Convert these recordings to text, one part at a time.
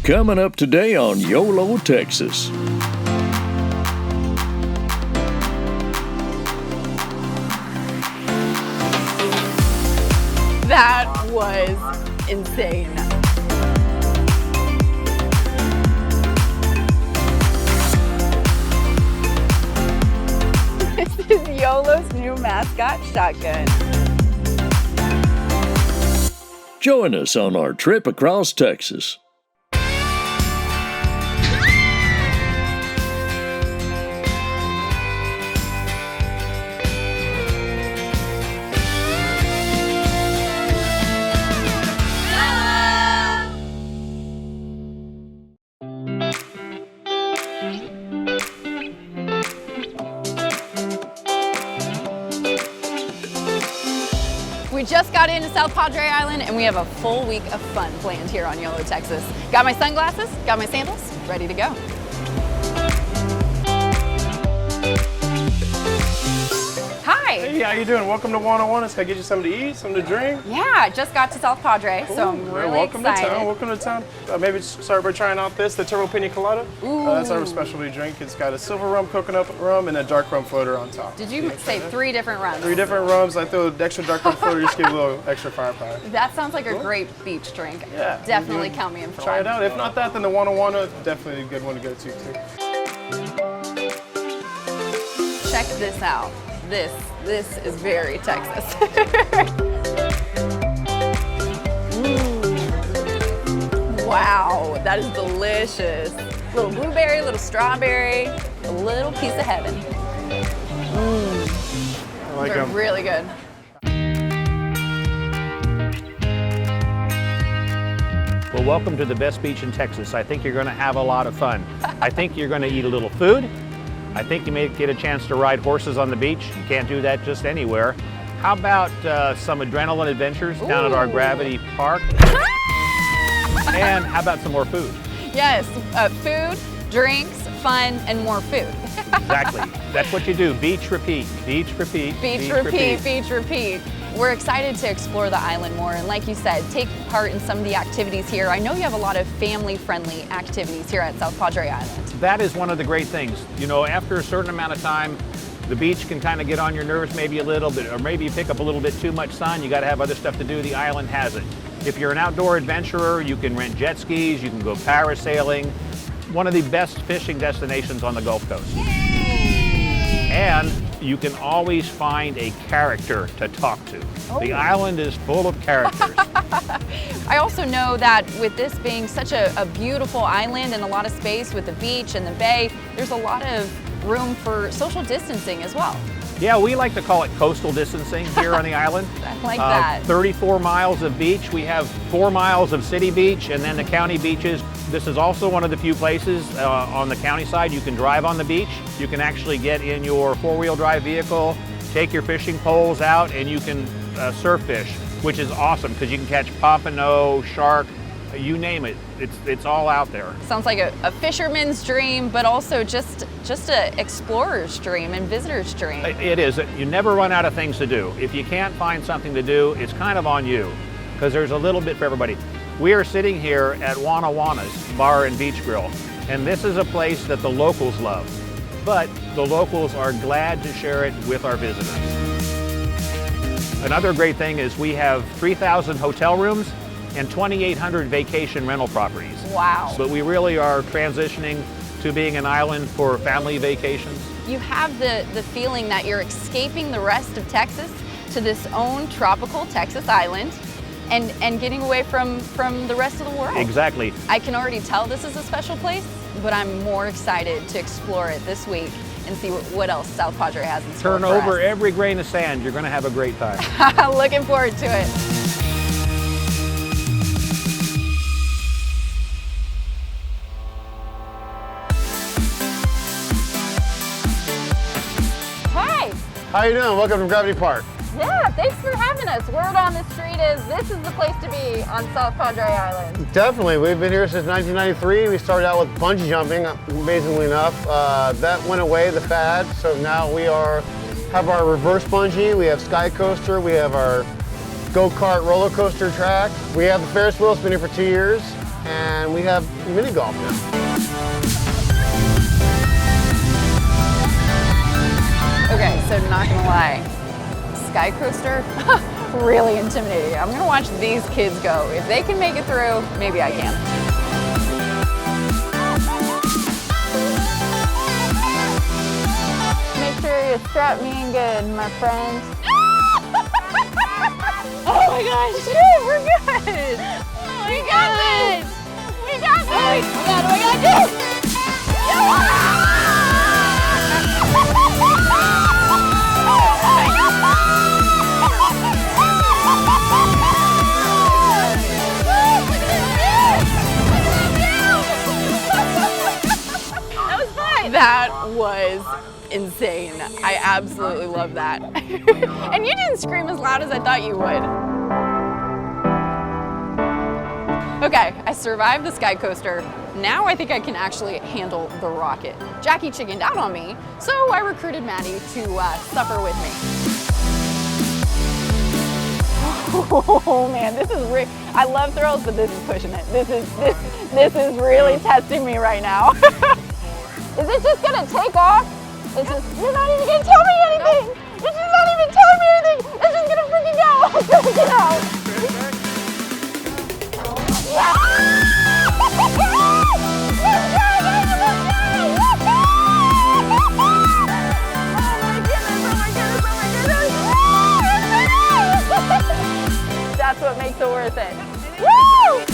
Coming up today on YOLO, Texas. That was insane. This is YOLO's new mascot, Shotgun. Join us on our trip across Texas. We just got into South Padre Island and we have a full week of fun planned here on YOLO, Texas. Got my sunglasses, got my sandals, ready to go. Hi. Hey, how you doing? Welcome to 101. Can I get you something to eat, something to drink? Yeah, I just got to South Padre, so I'm really welcome excited. to town. Welcome to town. Maybe start by trying out the Turbo Pina Colada. That's our specialty drink. It's got a silver rum, coconut rum, and a dark rum floater on top. Did you say 3 different rums? 3 different rums. I throw the extra dark rum floater just to give a little extra firepower. That sounds like a great beach drink. Yeah. Definitely count me in for Try one. it out. If not that, then the 101 is definitely a good one to go to too. Check this out. This is very Texas. Wow, that is delicious. Little blueberry, little strawberry, a little piece of heaven. I like They're them. really good. Well, welcome to the best beach in Texas. I think you're going to have a lot of fun. I think you're going to eat a little food. I think you may get a chance to ride horses on the beach. You can't do that just anywhere. How about some adrenaline adventures down at our Gravity Park? And how about some more food? Yes, food, drinks, fun, and more food. Exactly. That's what you do. Beach, repeat. Beach, repeat. Beach, repeat, beach, repeat. We're excited to explore the island more, and like you said, take part in some of the activities here. I know you have a lot of family-friendly activities here at South Padre Island. That is one of the great things. You know, after a certain amount of time, the beach can kind of get on your nerves maybe a little bit, or maybe you pick up a little bit too much sun. You got to have other stuff to do. The island has it. If you're an outdoor adventurer, you can rent jet skis, you can go parasailing. One of the best fishing destinations on the Gulf Coast. And you can always find a character to talk to. The island is full of characters. I also know that with this being such a beautiful island and a lot of space with the beach and the bay, there's a lot of room for social distancing as well. Yeah, we like to call it coastal distancing here on the island. I like that. 34 miles of beach. We have 4 miles of city beach and then the county beaches. This is also one of the few places on the county side you can drive on the beach. You can actually get in your 4-wheel drive vehicle, take your fishing poles out, and you can surf fish, which is awesome because you can catch pompano, shark, you name it. It's all out there. Sounds like a fisherman's dream, but also just an explorer's dream and visitor's dream. It is. You never run out of things to do. If you can't find something to do, it's kind of on you because there's a little bit for everybody. We are sitting here at Wana's Bar and Beach Grill, and this is a place that the locals love, but the locals are glad to share it with our visitors. Another great thing is we have 3,000 hotel rooms and 2,800 vacation rental properties. Wow. But we really are transitioning to being an island for family vacations. You have the feeling that you're escaping the rest of Texas to this own tropical Texas island and getting away from the rest of the world. Exactly. I can already tell this is a special place, but I'm more excited to explore it this week and see what else South Padre has in store Turn for over us. every grain of sand. You're going to have a great time. Looking forward to it. Hi. How you doing? Welcome to Gravity Park. Yeah, thanks for having us. Word on the street is this is the place to be on South Padre Island. Definitely. We've been here since 1993. We started out with bungee jumping, amazingly enough. That went away, the fad, so now we have our reverse bungee, we have sky coaster, we have our go-kart roller coaster track. We have the Ferris wheel, it's been here for 2 years. and we have mini golf now. Okay, so not gonna lie, sky coaster, really intimidating. I'm gonna watch these kids go. If they can make it through, maybe I can. Make sure you strap me in good, my friend. Oh my gosh, we're good. Oh my God. We got this. What do I gotta do? That was insane. I absolutely love that. And you didn't scream as loud as I thought you would. Okay, I survived the sky coaster. Now I think I can actually handle the rocket. Jackie chickened out on me, so I recruited Maddie to suffer with me. Oh man, this is I love thrills, but this is pushing it. This is really testing me right now. Is it just gonna take off? It's just, you're not even gonna tell me anything. It's just not even telling me anything. It's just gonna freaking go. It's gonna get out. Yeah. Let's go, guys, let's go. Oh my goodness. That's what makes it worth it. Woo!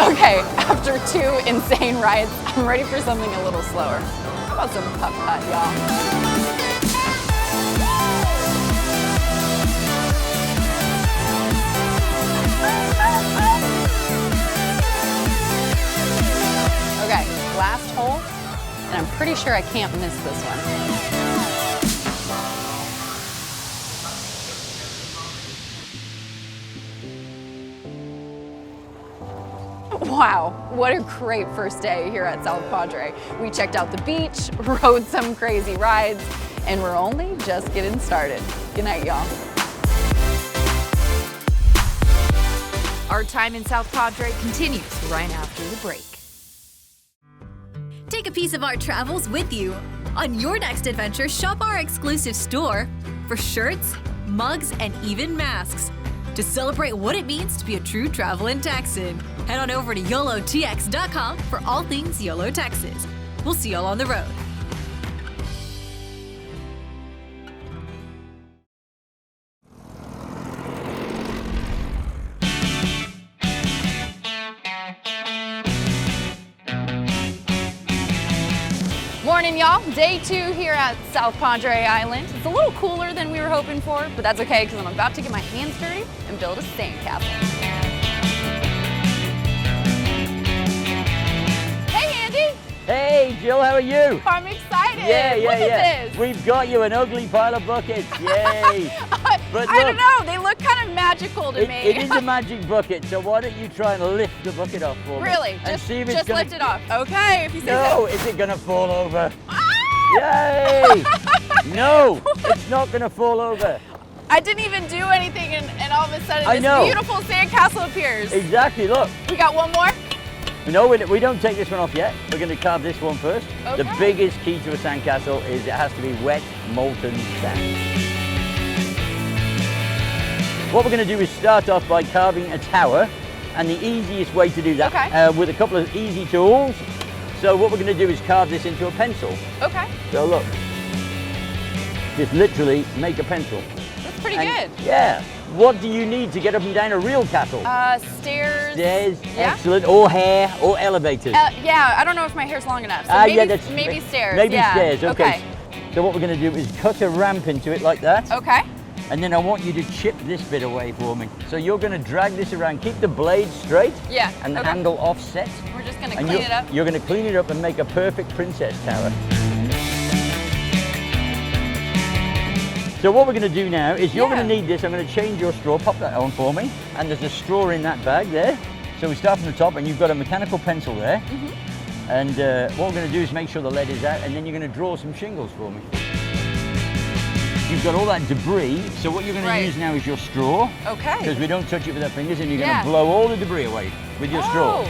Okay, after 2 insane rides, I'm ready for something a little slower. How about some putt putt, y'all? Okay, last hole, and I'm pretty sure I can't miss this one. Wow, what a great first day here at South Padre. We checked out the beach, rode some crazy rides, and we're only just getting started. Good night, y'all. Our time in South Padre continues right after the break. Take a piece of our travels with you. On your next adventure, shop our exclusive store for shirts, mugs, and even masks. To celebrate what it means to be a true traveling Texan, head on over to YOLOTX.com for all things YOLO Texas. We'll see y'all on the road. Morning, y'all. Day 2 here at South Padre Island. It's a little cooler than we were hoping for, but that's okay because I'm about to get my hands dirty and build a sandcastle. Hey, Andy. Hey, Jill, how are you? I'm excited. Yeah. Look at this. We've got you an ugly pile of buckets. Yay. But I don't know. They look kind of magical to me. It is a magic bucket, so why don't you try and lift the bucket off for me? Really? And see if it's just gonna... lift it off. Okay, if you say No, is it going to fall over? Yay! No, it's not going to fall over. I didn't even do anything, and all of a sudden I this know. beautiful sandcastle appears. Exactly, look. We got one more? No, we don't take this one off yet. We're going to carve this one first. Okay. The biggest key to a sandcastle is it has to be wet, molten sand. What we're going to do is start off by carving a tower, and the easiest way to do that with a couple of easy tools. So what we're going to do is carve this into a pencil. Okay. So look, just literally make a pencil. That's pretty good. Yeah. What do you need to get up and down a real castle? Stairs. Stairs, Yeah. excellent, or hair, or elevators. Yeah, I don't know if my hair's long enough. So maybe stairs. Maybe yeah. stairs, okay. So what we're going to do is cut a ramp into it like that. Okay. And then I want you to chip this bit away for me. So you're going to drag this around, keep the blade straight. Yeah. And the handle offset. We're just going to clean it up. You're going to clean it up and make a perfect princess tower. So what we're going to do now is you're going to need this. I'm going to change your straw. Pop that on for me. And there's a straw in that bag there. So we start from the top, and you've got a mechanical pencil there. Mm-hmm. And what we're going to do is make sure the lead is out, and then you're going to draw some shingles for me. you've got all that debris. So what you're going to use now is your straw. Okay. Because we don't touch it with our fingers, and you're Yeah. going to blow all the debris away with your straw.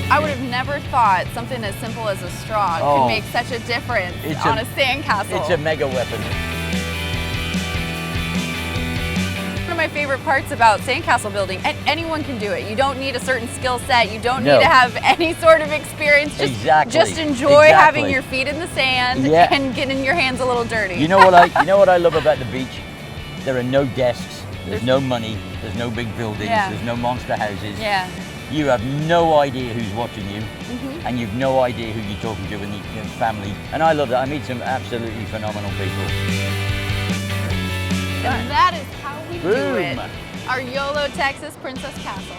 I would have never thought something as simple as a straw could make such a difference on a sandcastle. It's a mega weapon. One of my favorite parts about sandcastle building, and anyone can do it. You don't need a certain skill set. You don't need to have any sort of experience. Just enjoy having your feet in the sand and getting your hands a little dirty. You know what I love about the beach? There are no desks. There's no money. There's no big buildings. There's no monster houses. Yeah. You have no idea who's watching you, and you've no idea who you're talking to in the family. And I love that. I meet some absolutely phenomenal people. And that is how we do it. Our YOLO, Texas Princess Castle.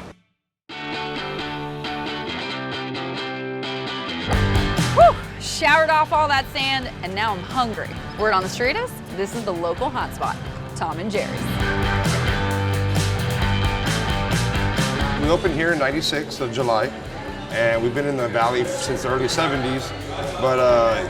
Whew! Showered off all that sand, and now I'm hungry. Word on the street is, this is the local hotspot, Tom and Jerry's. We opened here in '96 of July, and we've been in the valley since the early '70s, but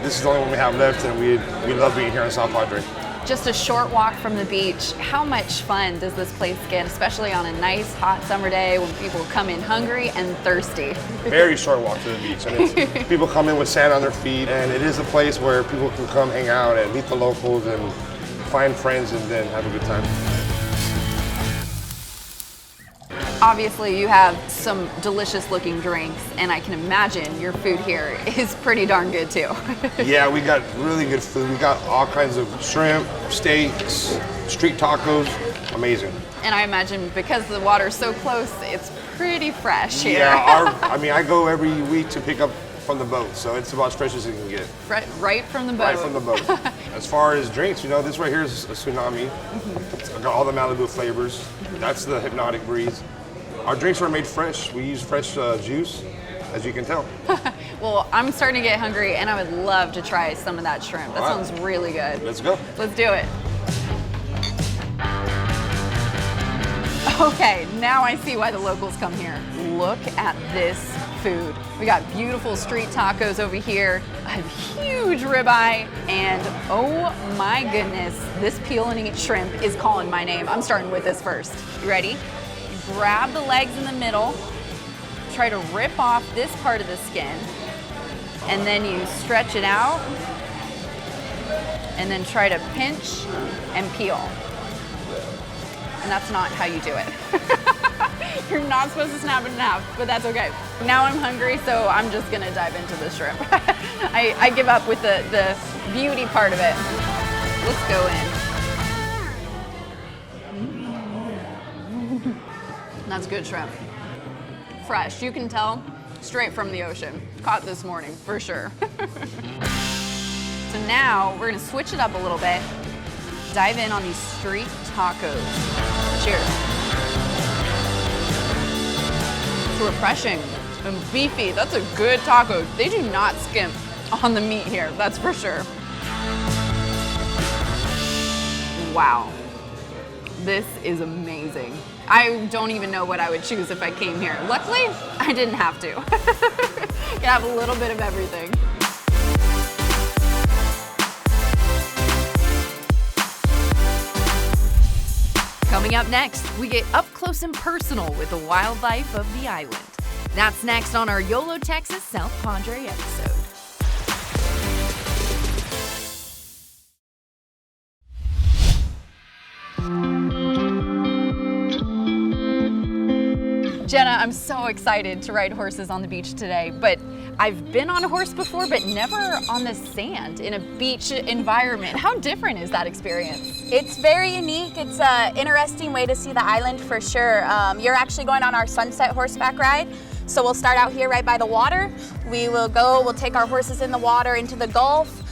this is the only one we have left, and we love being here in South Padre. Just a short walk from the beach. How much fun does this place get, especially on a nice hot summer day when people come in hungry and thirsty? Very short walk to the beach. And people come in with sand on their feet, and it is a place where people can come hang out and meet the locals and find friends and then have a good time. Obviously, you have some delicious looking drinks, and I can imagine your food here is pretty darn good too. Yeah, we got really good food. We got all kinds of shrimp, steaks, street tacos, amazing. And I imagine because the water's so close, it's pretty fresh here. Yeah, I go every week to pick up from the boat, so it's about as fresh as you can get. Right from the boat. Right from the boat. As far as drinks, this right here is a tsunami. It's got all the Malibu flavors. That's the hypnotic breeze. Our drinks are made fresh. We use fresh juice, as you can tell. Well, I'm starting to get hungry, and I would love to try some of that shrimp. That sounds really good. Let's go. Let's do it. Okay, now I see why the locals come here. Look at this food. We got beautiful street tacos over here, a huge ribeye, and oh my goodness, this peel and eat shrimp is calling my name. I'm starting with this first. You ready? Grab the legs in the middle, try to rip off this part of the skin, and then you stretch it out, and then try to pinch and peel. And that's not how you do it. You're not supposed to snap it in half, but that's okay. Now I'm hungry, so I'm just gonna dive into the shrimp. I give up with the beauty part of it. Let's go in. That's good shrimp. Fresh, you can tell, straight from the ocean. Caught this morning, for sure. So now we're gonna switch it up a little bit. Dive in on these street tacos. Cheers. It's refreshing and beefy. That's a good taco. They do not skimp on the meat here, that's for sure. Wow. This is amazing. I don't even know what I would choose if I came here. Luckily, I didn't have to. Can have a little bit of everything. Coming up next, we get up close and personal with the wildlife of the island. That's next on our YOLO Texas South Padre episode. Jenna, I'm so excited to ride horses on the beach today, but I've been on a horse before, but never on the sand in a beach environment. How different is that experience? It's very unique. It's an interesting way to see the island for sure. You're actually going on our sunset horseback ride. So we'll start out here right by the water. We'll take our horses in the water into the Gulf.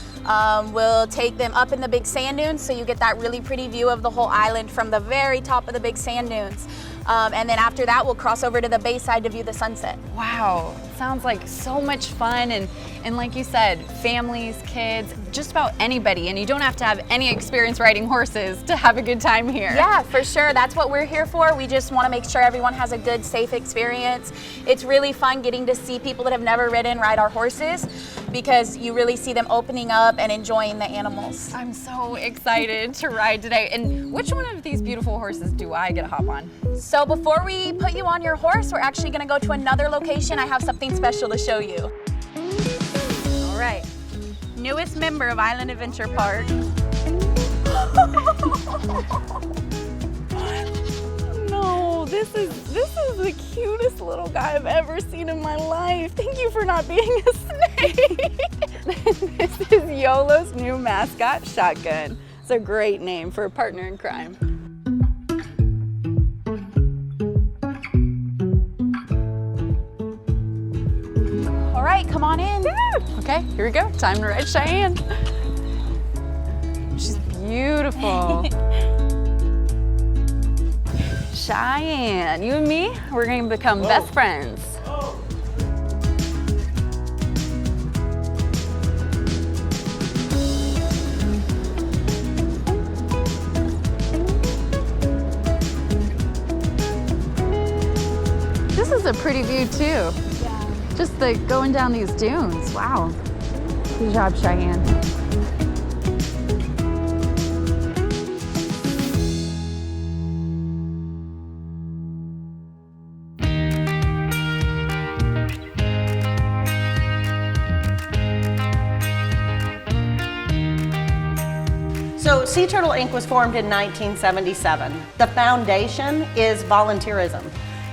We'll take them up in the big sand dunes so you get that really pretty view of the whole island from the very top of the big sand dunes. And then after that, we'll cross over to the bayside to view the sunset. Wow, sounds like so much fun, and like you said, families, kids, just about anybody, and you don't have to have any experience riding horses to have a good time here. Yeah, for sure. That's what we're here for. We just want to make sure everyone has a good, safe experience. It's really fun getting to see people that have never ridden ride our horses, because you really see them opening up and enjoying the animals. I'm so excited to ride today. And which one of these beautiful horses do I get to hop on? So before we put you on your horse, we're actually going to go to another location. I have something special to show you. All right, newest member of Island Adventure Park. No, this is the cutest little guy I've ever seen in my life. Thank you for not being a snake. This is YOLO's new mascot, Shotgun. It's a great name for a partner in crime. All right, come on in. Okay, here we go. Time to ride Cheyenne. She's beautiful. Cheyenne, you and me, we're gonna become best friends. This is a pretty view too. Yeah. Just going down these dunes. Wow. Good job, Cheyenne. So Sea Turtle Inc. was formed in 1977. The foundation is volunteerism.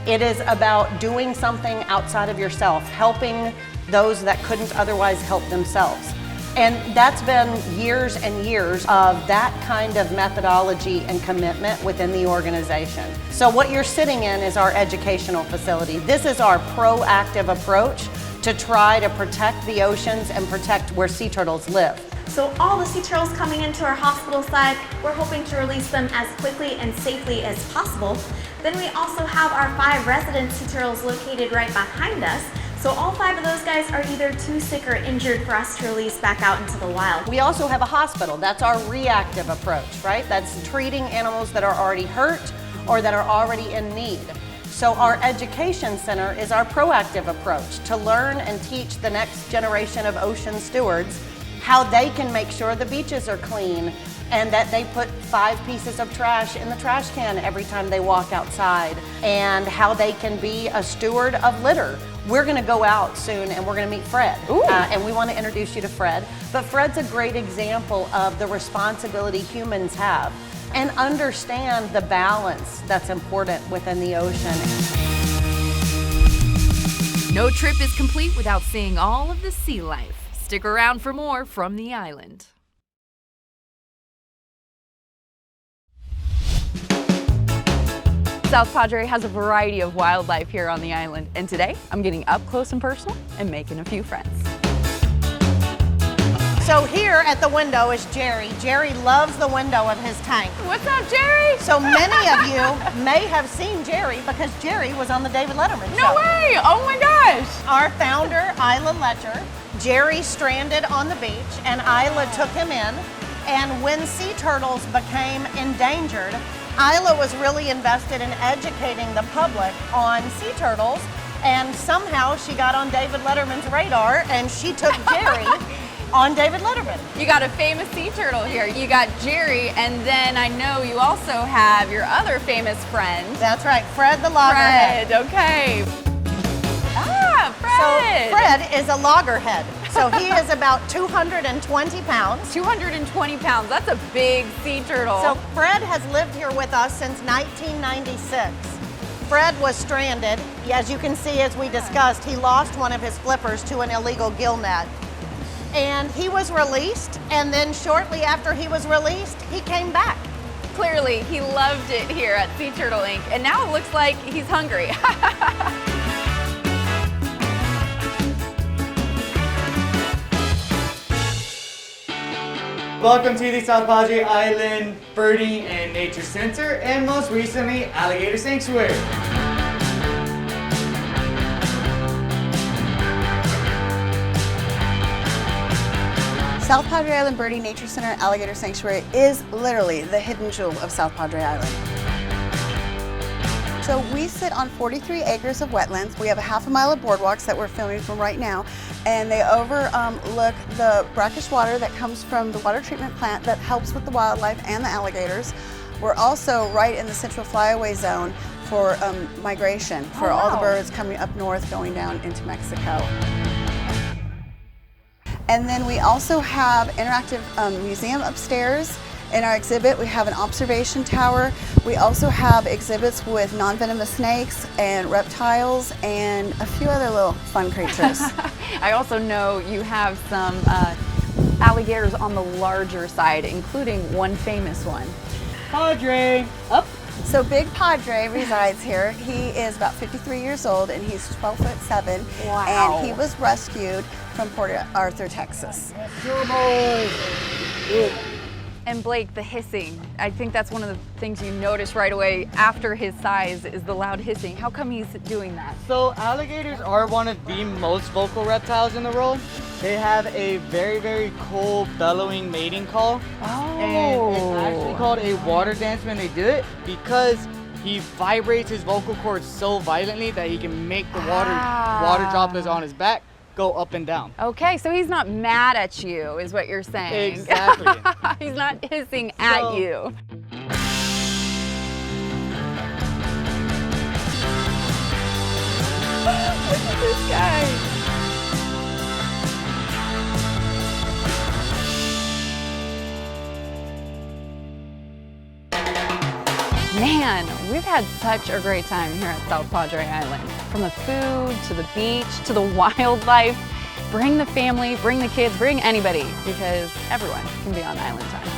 It is about doing something outside of yourself, helping those that couldn't otherwise help themselves. And that's been years and years of that kind of methodology and commitment within the organization. So what you're sitting in is our educational facility. This is our proactive approach to try to protect the oceans and protect where sea turtles live. So all the sea turtles coming into our hospital side, we're hoping to release them as quickly and safely as possible. Then we also have our 5 resident sea turtles located right behind us. So all 5 of those guys are either too sick or injured for us to release back out into the wild. We also have a hospital. That's our reactive approach, right? That's treating animals that are already hurt or that are already in need. So our education center is our proactive approach to learn and teach the next generation of ocean stewards how they can make sure the beaches are clean and that they put 5 pieces of trash in the trash can every time they walk outside, and how they can be a steward of litter. We're gonna go out soon and we're gonna meet Fred. And we wanna introduce you to Fred. But Fred's a great example of the responsibility humans have and understand the balance that's important within the ocean. No trip is complete without seeing all of the sea life. Stick around for more from the island. South Padre has a variety of wildlife here on the island, and today I'm getting up close and personal and making a few friends. So here at the window is Jerry. Jerry loves the window of his tank. What's up, Jerry? So many of you may have seen Jerry because Jerry was on the David Letterman show. No way! Oh my gosh! Our founder, Isla Letcher, Jerry stranded on the beach and Isla took him in. And when sea turtles became endangered, Isla was really invested in educating the public on sea turtles, and somehow she got on David Letterman's radar and she took Jerry on David Letterman. You got a famous sea turtle here. You got Jerry, and then I know you also have your other famous friend. That's right, Fred the loggerhead. Fred, okay. Ah, Fred! So Fred is a loggerhead. So he is about 220 pounds. 220 pounds, that's a big sea turtle. So Fred has lived here with us since 1996. Fred was stranded. As you can see, as we discussed, he lost one of his flippers to an illegal gill net. And he was released, and then shortly after he was released, he came back. Clearly, he loved it here at Sea Turtle Inc., and now it looks like he's hungry. Welcome to the South Padre Island Birding and Nature Center, and most recently, Alligator Sanctuary. South Padre Island Birdie Nature Center and Alligator Sanctuary is literally the hidden jewel of South Padre Island. So we sit on 43 acres of wetlands. We have a half a mile of boardwalks that we're filming from right now, and they overlook the brackish water that comes from the water treatment plant that helps with the wildlife and the alligators. We're also right in the central flyaway zone for migration for all the birds coming up north going down into Mexico. And then we also have interactive museum upstairs. In our exhibit, we have an observation tower. We also have exhibits with non-venomous snakes and reptiles and a few other little fun creatures. I also know you have some alligators on the larger side, including one famous one. Padre, up. So Big Padre resides here. He is about 53 years old and he's 12'7". Wow. And he was rescued from Port Arthur, Texas. Go boys. Good. And Blake, the hissing. I think that's one of the things you notice right away after his size is the loud hissing. How come he's doing that? So alligators are one of the most vocal reptiles in the world. They have a very, very cool bellowing mating call. Oh. And it's actually called a water dance when they do it because he vibrates his vocal cords so violently that he can make the water droplets on his back go up and down. Okay, so he's not mad at you, is what you're saying. Exactly. He's not hissing at you. Look at this guy. Man, we've had such a great time here at South Padre Island. From the food, to the beach, to the wildlife. Bring the family, bring the kids, bring anybody, because everyone can be on island time.